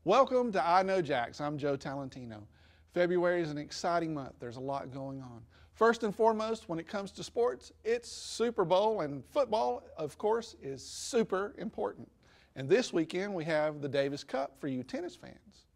Welcome to I Know Jax. I'm Joe Talentino. February is an exciting month. There's a lot going on. First and foremost, when it comes to sports, it's Super Bowl, and football, of course, is super important. And this weekend we have the Davis Cup for you tennis fans.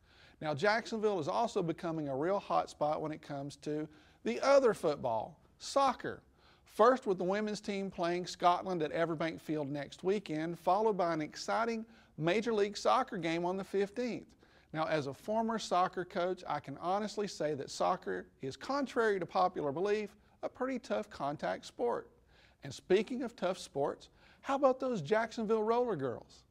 Now, Jacksonville is also becoming a real hot spot when it comes to the other football, soccer. First with the women's team playing Scotland at Everbank Field next weekend, followed by an exciting Major League Soccer game on the 15th. Now, as a former soccer coach, I can honestly say that soccer is, contrary to popular belief, a pretty tough contact sport. And speaking of tough sports, how about those Jacksonville Roller Girls?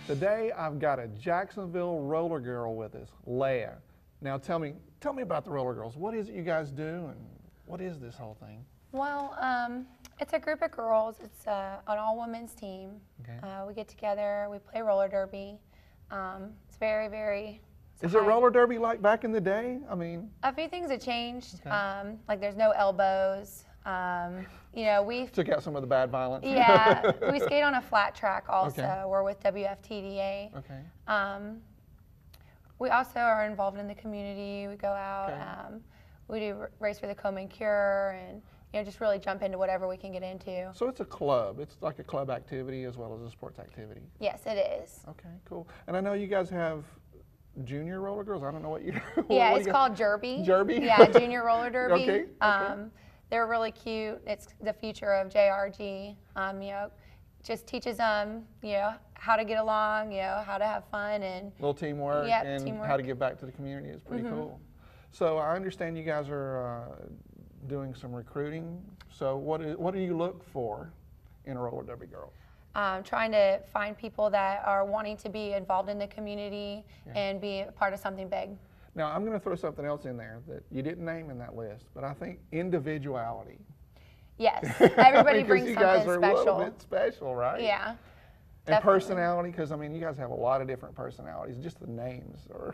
Today I've got a Jacksonville Roller Girl with us, Leah. Now tell me about the Roller Girls. What is it you guys do, and what is this whole thing? Well, it's a group of girls. It's an all-women's team. Okay. We get together, we play roller derby. It's very. Is it roller derby like back in the day? I mean, a few things have changed. Okay. Like there's no elbows. You know, we took out some of the bad violence. Yeah, we skate on a flat track also. Okay. We're with WFTDA. Okay. We also are involved in the community. We go out. Okay. We do race for the Coma and Cure, and just really jump into whatever we can get into. So it's a club. It's like a club activity as well as a sports activity. Yes, it is. Okay, cool. And I know you guys have junior roller girls. I don't know what you. Yeah, it's called Derby. Derby. Yeah, junior roller derby. Okay. They're really cute. It's the future of JRG. Just teaches them, how to get along, how to have fun and little teamwork, and teamwork. How to give back to the community is pretty cool. So I understand you guys are doing some recruiting. So what do you look for in a roller derby girl? Trying to find people that are wanting to be involved in the community and be a part of something big. Now, I'm going to throw something else in there that you didn't name in that list, but I think individuality. Yes, everybody brings something special. Because you guys are a little bit special, right? Yeah. And definitely. Personality, because I mean, you guys have a lot of different personalities. Just the names are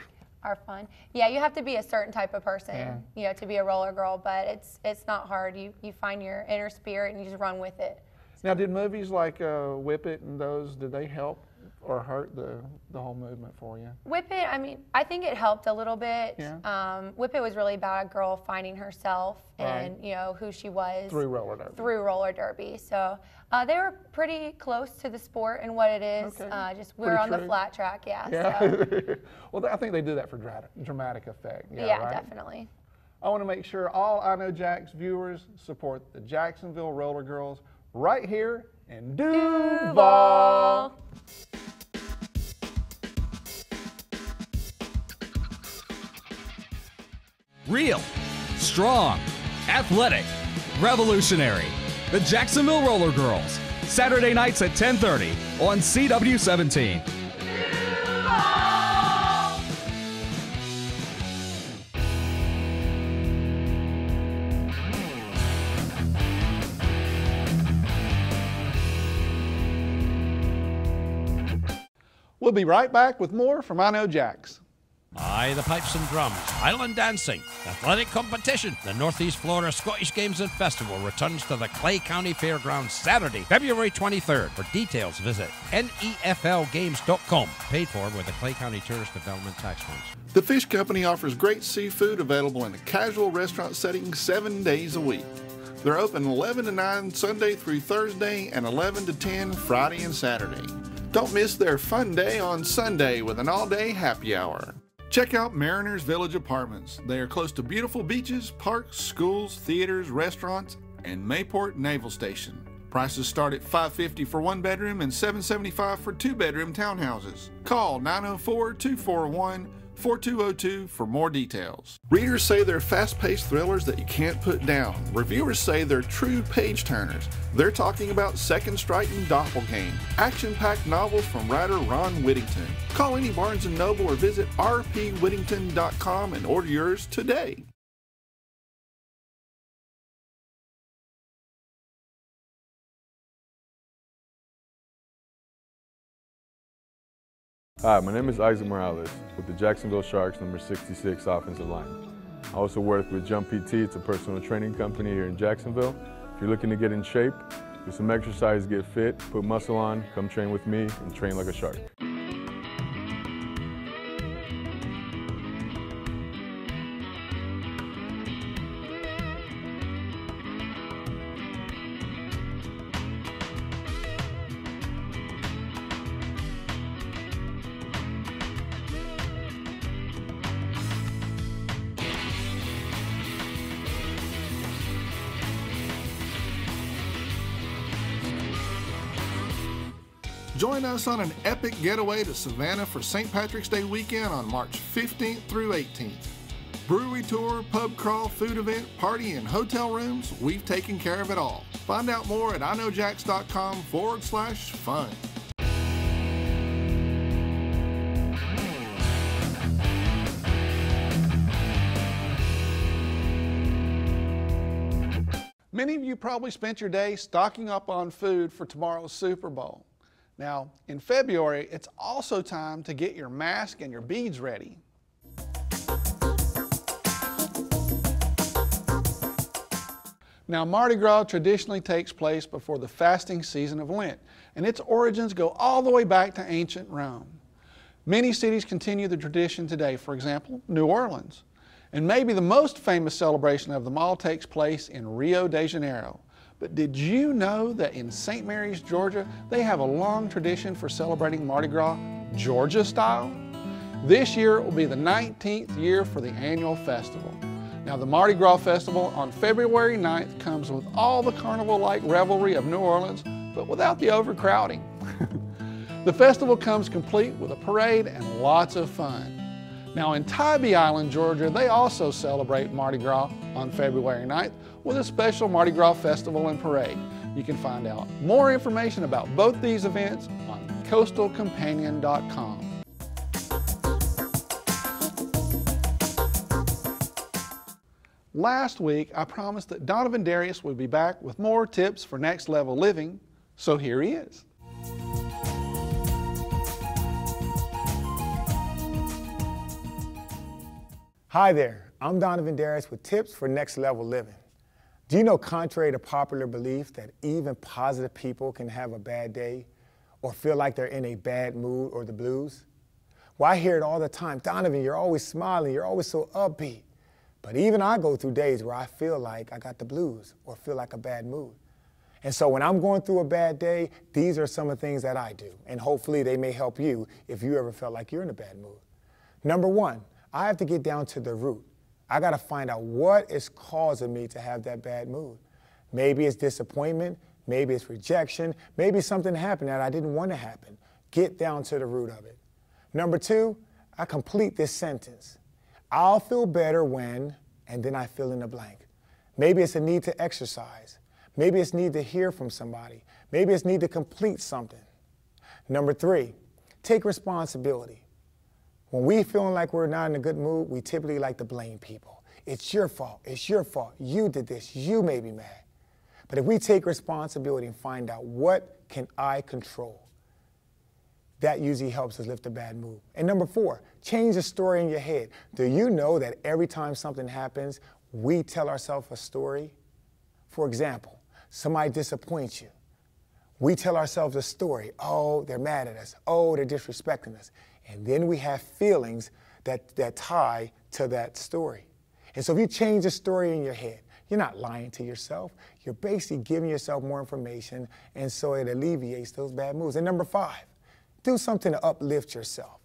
fun. Yeah, you have to be a certain type of person, to be a roller girl, but it's not hard. You find your inner spirit and you just run with it. Now, did movies like Whip It and those, did they help or hurt the whole movement for you? Whip It, I mean, I think it helped a little bit. Yeah. Whip It was really about a girl finding herself and who she was through roller derby. Through roller derby. So they were pretty close to the sport and what it is. Okay. Just we're on the flat track, Yeah. So. Well, I think they do that for dramatic effect. Yeah, right? Definitely. I want to make sure all I Know Jax viewers support the Jacksonville Roller Girls right here in Duval. Real, strong, athletic, revolutionary. The Jacksonville Roller Girls. Saturday nights at 10:30 on CW17. We'll be right back with more from I Know Jax. Aye, the pipes and drums, Highland dancing, athletic competition. The Northeast Florida Scottish Games and Festival returns to the Clay County Fairgrounds Saturday, February 23rd. For details, visit neflgames.com. Paid for with the Clay County Tourist Development Tax Funds. The Fish Company offers great seafood available in a casual restaurant setting 7 days a week. They're open 11 to 9 Sunday through Thursday and 11 to 10 Friday and Saturday. Don't miss their fun day on Sunday with an all-day happy hour. Check out Mariners Village Apartments. They are close to beautiful beaches, parks, schools, theaters, restaurants, and Mayport Naval Station. Prices start at $550 for 1 bedroom and $775 for 2 bedroom townhouses. Call 904-241-4202 for more details. Readers say they're fast-paced thrillers that you can't put down. Reviewers say they're true page-turners. They're talking about Second Strike and Doppelgang, action-packed novels from writer Ron Whittington. Call any Barnes & Noble or visit rpwhittington.com and order yours today. Hi, my name is Isaac Morales with the Jacksonville Sharks, number 66 offensive line. I also work with Jump PT. It's a personal training company here in Jacksonville. If you're looking to get in shape, do some exercise, get fit, put muscle on, come train with me and train like a shark. Join us on an epic getaway to Savannah for St. Patrick's Day weekend on March 15th through 18th. Brewery tour, pub crawl, food event, party, and hotel rooms, we've taken care of it all. Find out more at iknowjax.com/fun. Many of you probably spent your day stocking up on food for tomorrow's Super Bowl. Now, in February, it's also time to get your mask and your beads ready. Now, Mardi Gras traditionally takes place before the fasting season of Lent, and its origins go all the way back to ancient Rome. Many cities continue the tradition today, for example, New Orleans. And maybe the most famous celebration of them all takes place in Rio de Janeiro. But did you know that in St. Mary's, Georgia, they have a long tradition for celebrating Mardi Gras Georgia style? This year it will be the 19th year for the annual festival. Now, the Mardi Gras Festival on February 9th comes with all the carnival-like revelry of New Orleans, but without the overcrowding. The festival comes complete with a parade and lots of fun. Now, in Tybee Island, Georgia, they also celebrate Mardi Gras on February 9th with a special Mardi Gras festival and parade. You can find out more information about both these events on coastalcompanion.com. Last week, I promised that Donovan Darius would be back with more tips for next level living, so here he is. Hi there, I'm Donovan Darius with tips for next level living. Do you know, contrary to popular belief, that even positive people can have a bad day or feel like they're in a bad mood or the blues? Well, I hear it all the time. Donovan, you're always smiling, you're always so upbeat. But even I go through days where I feel like I got the blues or feel like a bad mood. And so when I'm going through a bad day, these are some of the things that I do. And hopefully they may help you if you ever felt like you're in a bad mood. Number one, I have to get down to the root. I got to find out what is causing me to have that bad mood. Maybe it's disappointment, maybe it's rejection, maybe something happened that I didn't want to happen. Get down to the root of it. Number two, I complete this sentence. I'll feel better when, and then I fill in the blank. Maybe it's a need to exercise. Maybe it's need to hear from somebody. Maybe it's need to complete something. Number three, take responsibility. When we feeling like we're not in a good mood, we typically like to blame people. It's your fault, you did this, you made me mad. But if we take responsibility and find out what can I control, that usually helps us lift a bad mood. And number four, change the story in your head. Do you know that every time something happens, we tell ourselves a story? For example, somebody disappoints you. We tell ourselves a story. Oh, they're mad at us. Oh, they're disrespecting us. And then we have feelings that tie to that story. And so if you change the story in your head, you're not lying to yourself. You're basically giving yourself more information, and so it alleviates those bad moods. And number five, do something to uplift yourself.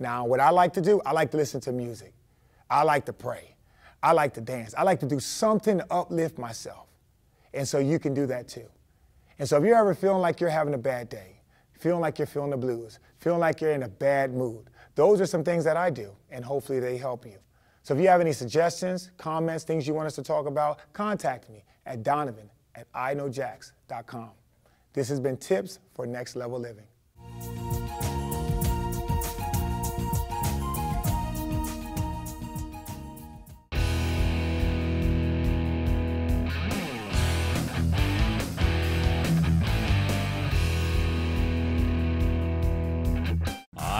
Now, what I like to do, I like to listen to music. I like to pray. I like to dance. I like to do something to uplift myself. And so you can do that too. And so if you're ever feeling like you're having a bad day, feeling like you're feeling the blues, feeling like you're in a bad mood, those are some things that I do, and hopefully they help you. So if you have any suggestions, comments, things you want us to talk about, contact me at donovan@iknowjax.com. This has been Tips for Next Level Living.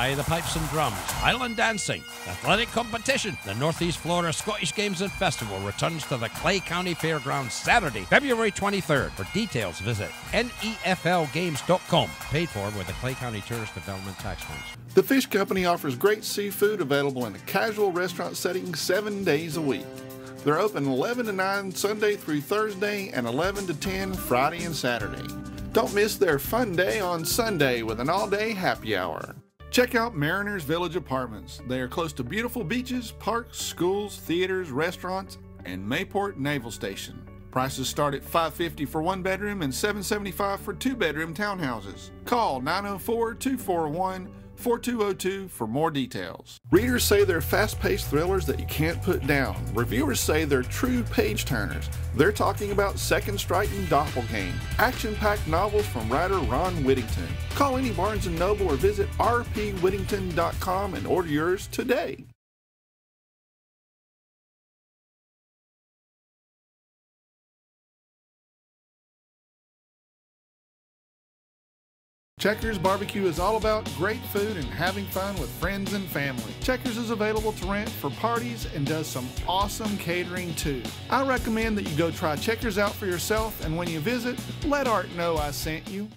By the pipes and drums, island dancing, athletic competition. The Northeast Florida Scottish Games and Festival returns to the Clay County Fairgrounds Saturday, February 23rd. For details, visit neflgames.com. Paid for with the Clay County Tourist Development Tax Funds. The Fish Company offers great seafood available in a casual restaurant setting 7 days a week. They're open 11 to 9 Sunday through Thursday and 11 to 10 Friday and Saturday. Don't miss their fun day on Sunday with an all-day happy hour. Check out Mariners Village Apartments. They are close to beautiful beaches, parks, schools, theaters, restaurants, and Mayport Naval Station. Prices start at $550 for 1 bedroom and $775 for 2 bedroom townhouses. Call 904-241-4202 for more details. Readers say they're fast-paced thrillers that you can't put down. Reviewers say they're true page-turners. They're talking about Second Strike and Doppelgänger, action-packed novels from writer Ron Whittington. Call any Barnes & Noble or visit rpwhittington.com and order yours today. Checkers Barbecue is all about great food and having fun with friends and family. Checkers is available to rent for parties and does some awesome catering too. I recommend that you go try Checkers out for yourself, and when you visit, let Art know I sent you.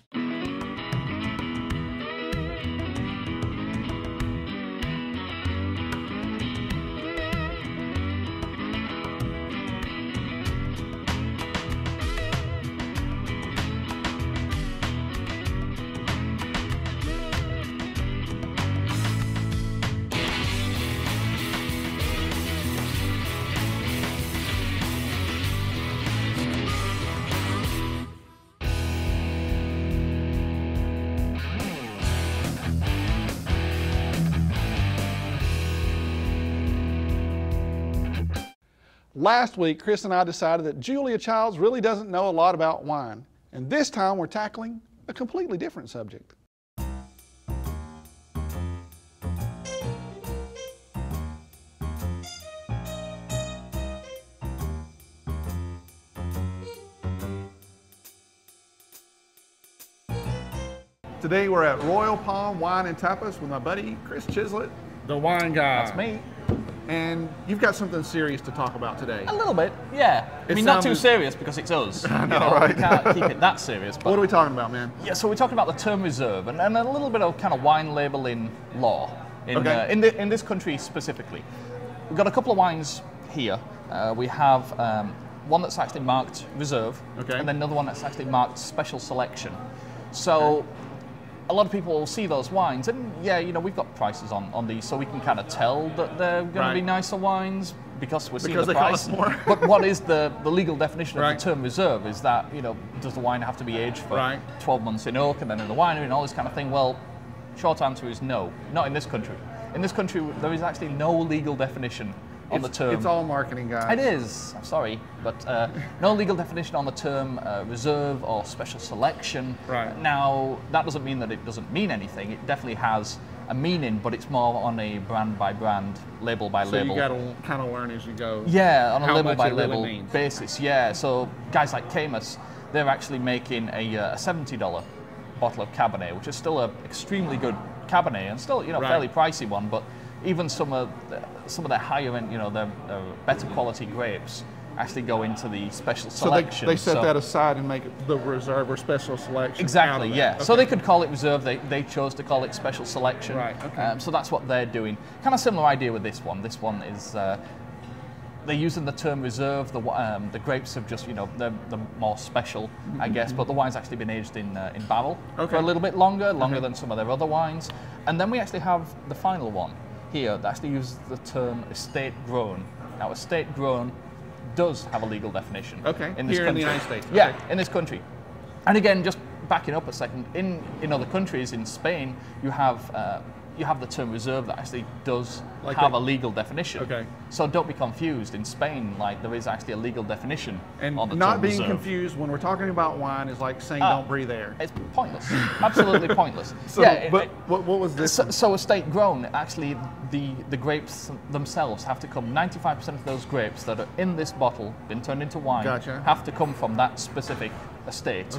Last week, Chris and I decided that Julia Childs really doesn't know a lot about wine, and this time we're tackling a completely different subject. Today we're at Royal Palm Wine and Tapas with my buddy Chris Chislett, the wine guy. That's me. And you've got something serious to talk about today. A little bit, yeah. I mean, not too serious because it's us. I know, right? We can't keep it that serious. But what are we talking about, man? Yeah, so we're talking about the term reserve and a little bit of kind of wine labeling law in this country specifically. We've got a couple of wines here. We have one that's actually marked reserve, and then another one that's actually marked special selection. So a lot of people will see those wines, and yeah, you know, we've got prices on these, so we can kind of tell that they're going to be nicer wines because we're seeing the price. Cost more. But what is the legal definition of the term reserve? Is that, you know, does the wine have to be aged for 12 months in oak and then in the winery and all this kind of thing? Well, short answer is no, not in this country. In this country, there is actually no legal definition on the term. It's all marketing, guys. It is. I'm sorry, but no legal definition on the term reserve or special selection. Right. Now, that doesn't mean that it doesn't mean anything. It definitely has a meaning, but it's more on a brand by brand, label by label. So you got to kind of learn as you go. Yeah, on a label by label really basis. Yeah. So guys like Camus, they're actually making a $70 bottle of Cabernet, which is still an extremely good Cabernet and still, you know, fairly pricey one, but even some of their higher end, you know, their better quality grapes actually go into the special selection. So they set that aside and make it the reserve or special selection. Exactly, yeah. Okay. So they could call it reserve. They chose to call it special selection. Right. Okay. So that's what they're doing. Kind of similar idea with this one. This one is they're using the term reserve. The grapes have just, you know, they're more special, I guess. But the wine's actually been aged in barrel for a little bit longer than some of their other wines. And then we actually have the final one here that actually uses the term estate grown. Now, estate grown does have a legal definition. In this country. In the United States. Yeah, in this country. And again, just backing up a second, in other countries, in Spain, you have the term reserve that actually does have a legal definition. So don't be confused. In Spain, like, there is actually a legal definition and on the not term being reserve. Confused when we're talking about wine is like saying don't breathe air. It's pointless. Absolutely pointless. So, yeah, but what was this? So estate grown, actually, the grapes themselves have to come. 95% of those grapes that are in this bottle, been turned into wine, have to come from that specific estate.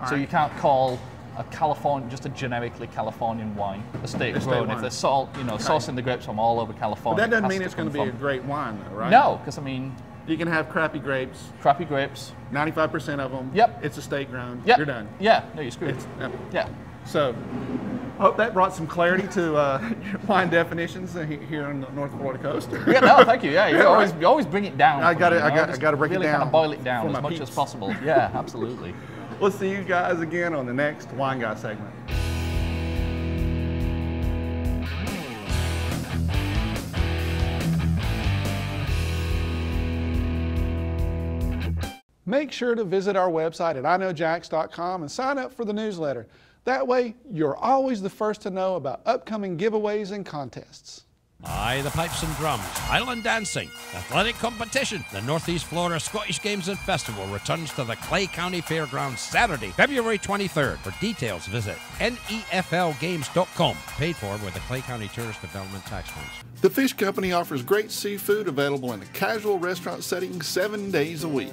So you can't call a California, just a generically Californian wine, estate grown. wine. If they're sourcing the grapes from all over California. But that doesn't it has mean to it's going to come be a from- great wine, though, right? No, because I mean, You can have crappy grapes, crappy grapes. 95% of them. Yep. It's estate grown. Yep. You're done. Yeah, no, you're screwed. It's, yep. Yeah. So, I hope that brought some clarity to wine definitions here on the North Florida coast. Yeah, no, thank you. Yeah, you right. always bring it down. I for gotta- me, you know? I gotta Just break it really kind down of boil it down for as my much peeps. as possible. Yeah, absolutely. We'll see you guys again on the next Wine Guy segment. Make sure to visit our website at iknowjax.com and sign up for the newsletter. That way, you're always the first to know about upcoming giveaways and contests. Aye, the pipes and drums, island dancing, athletic competition. The Northeast Florida Scottish Games and Festival returns to the Clay County Fairgrounds Saturday, February 23rd. For details, visit neflgames.com. Paid for with the Clay County Tourist Development Tax Funds. The Fish Company offers great seafood available in a casual restaurant setting 7 days a week.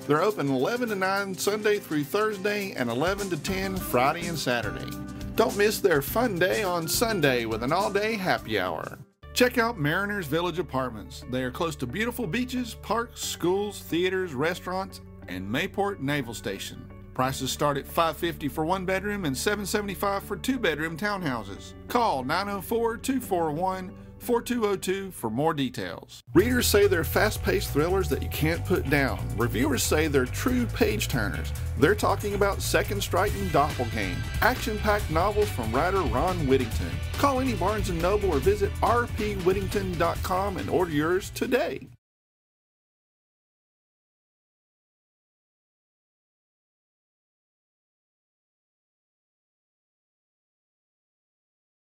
They're open 11 to 9 Sunday through Thursday and 11 to 10 Friday and Saturday. Don't miss their fun day on Sunday with an all-day happy hour. Check out Mariners Village Apartments. They are close to beautiful beaches, parks, schools, theaters, restaurants, and Mayport Naval Station. Prices start at $550 for 1 bedroom and $775 for 2 bedroom townhouses. Call 904-241-4202 for more details. Readers say they're fast-paced thrillers that you can't put down. Reviewers say they're true page-turners. They're talking about Second Strike and Doppelgang, action-packed novels from writer Ron Whittington. Call any Barnes & Noble or visit rpwhittington.com and order yours today.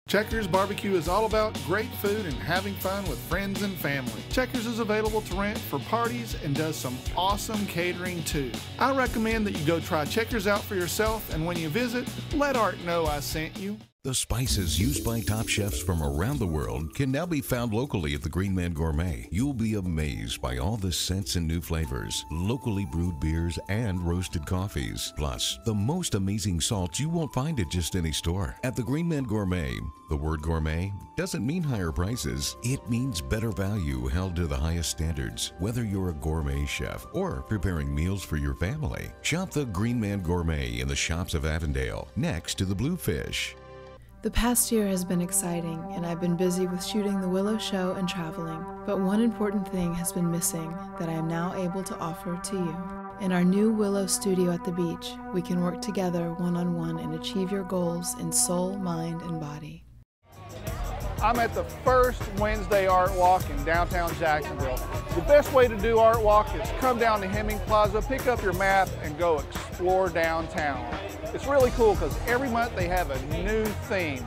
Checkers Barbecue is all about great food and having fun with friends and family. Checkers is available to rent for parties and does some awesome catering too. I recommend that you go try Checkers out for yourself, and when you visit, let Art know I sent you. The spices used by top chefs from around the world can now be found locally at the Green Man Gourmet. You'll be amazed by all the scents and new flavors, locally brewed beers and roasted coffees. Plus, the most amazing salts you won't find at just any store. At the Green Man Gourmet, the word gourmet doesn't mean higher prices. It means better value held to the highest standards. Whether you're a gourmet chef or preparing meals for your family, shop the Green Man Gourmet in the shops of Avondale, next to the Bluefish. The past year has been exciting, and I've been busy with shooting the Willow show and traveling. But one important thing has been missing that I am now able to offer to you. In our new Willow studio at the beach, we can work together one-on-one and achieve your goals in soul, mind, and body. I'm at the first Wednesday Art Walk in downtown Jacksonville. The best way to do Art Walk is come down to Hemming Plaza, pick up your map, and go explore downtown. It's really cool because every month they have a new theme.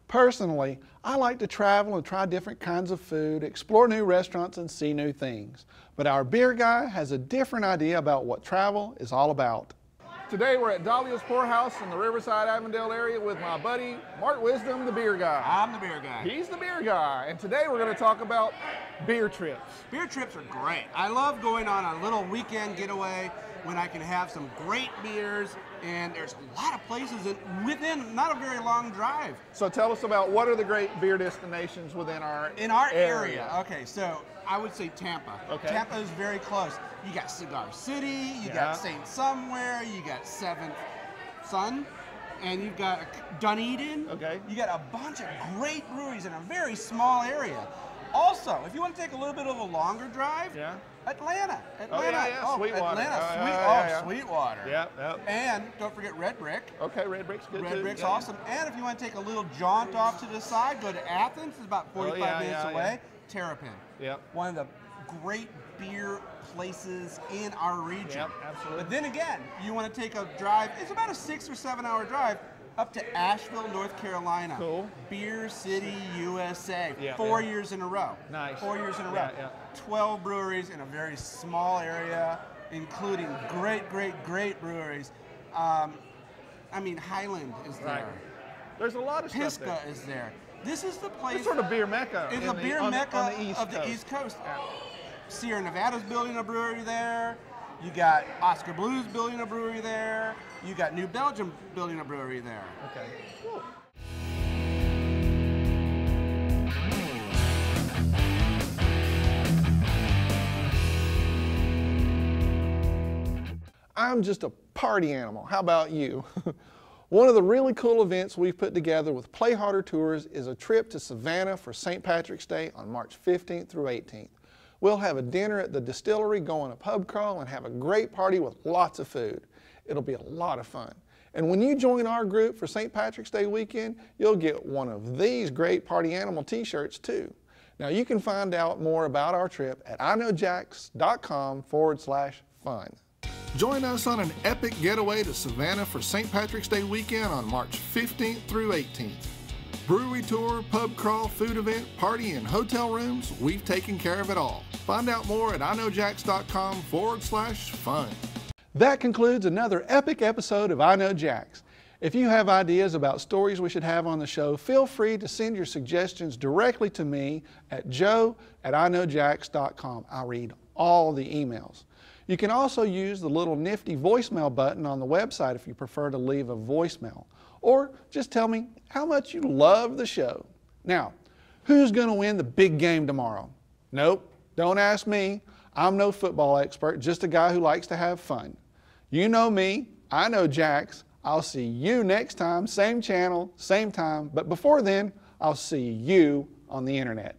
Personally, I like to travel and try different kinds of food, explore new restaurants, and see new things. But our beer guy has a different idea about what travel is all about. Today we're at Dahlia's Poorhouse in the Riverside, Avondale area with my buddy, Mark Wisdom, the beer guy. I'm the beer guy. He's the beer guy. And today we're going to talk about beer trips. Beer trips are great. I love going on a little weekend getaway when I can have some great beers, and there's a lot of places within not a very long drive. So tell us about what are the great beer destinations within our area. Okay, so I would say Tampa. Okay. Tampa is very close. You got Cigar City, you got St. Somewhere, you got Seventh Sun, and you've got Dunedin. Okay. You got a bunch of great breweries in a very small area. Also, if you want to take a little bit of a longer drive, Atlanta. Sweetwater. Sweetwater. Yep. And don't forget Red Brick. Okay, Red Brick's good too. Red Brick's awesome. And if you want to take a little jaunt off to the side, go to Athens. It's about 45 minutes away. Terrapin. Yep. One of the great beer places in our region. Yep, absolutely. But then again, you want to take a drive. It's about a 6 or 7 hour drive. up to Asheville, North Carolina. Cool. Beer City, USA. Yeah, 4 years in a row. Nice. 4 years in a row. Yeah, yeah. 12 breweries in a very small area, including great breweries. I mean, Highland is there. Right. There's a lot of stuff Pisgah there. is there. This is the place. It's sort of beer mecca. It's in a the- beer on the- mecca on the East of the Coast. East Coast. Yeah. Sierra Nevada's building a brewery there. You got Oscar Blues building a brewery there. You got New Belgium building a brewery there. Okay. Cool. I'm just a party animal. How about you? One of the really cool events we've put together with Play Harder Tours is a trip to Savannah for St. Patrick's Day on March 15th through 18th. We'll have a dinner at the distillery, go on a pub crawl, and have a great party with lots of food. It'll be a lot of fun. And when you join our group for St. Patrick's Day weekend, you'll get one of these great Party Animal t-shirts too. Now you can find out more about our trip at iknowjax.com/fun. Join us on an epic getaway to Savannah for St. Patrick's Day weekend on March 15th through 18th. Brewery tour, pub crawl, food event, party, and hotel rooms, we've taken care of it all. Find out more at iknowjax.com/fun. That concludes another epic episode of I Know Jax. If you have ideas about stories we should have on the show, feel free to send your suggestions directly to me at joe@iknowjax.com. I read all the emails. You can also use the little nifty voicemail button on the website if you prefer to leave a voicemail. Or just tell me how much you love the show. Now, who's going to win the big game tomorrow? Nope, don't ask me. I'm no football expert, just a guy who likes to have fun. You know me, I know Jax. I'll see you next time, same channel, same time. But before then, I'll see you on the internet.